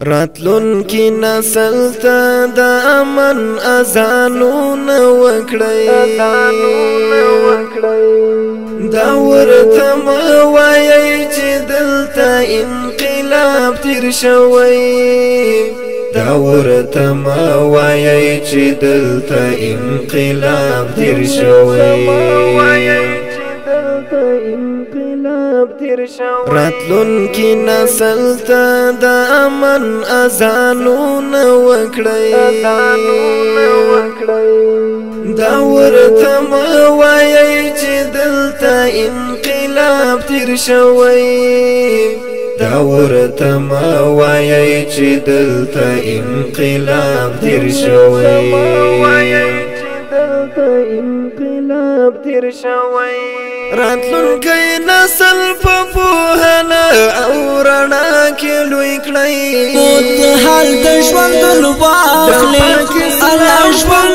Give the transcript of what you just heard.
راتلون کی نسل تا دا امن ازانون وکړی دا ورته وایي چې دلته انقلاب تیر شوی دا ورته وایي چې دلته انقلاب تیر شوی راتلون کی نسل تا دا امن ازانون وکړی دا ورته وایي چې دلته انقلاب تیر شوی دا ورته وایي چې دلته انقلاب تیر شوی راتلون کی نسل په پوهنه او رڼا کې لوی کړی حال د ژوند لوباخلي الله ژوند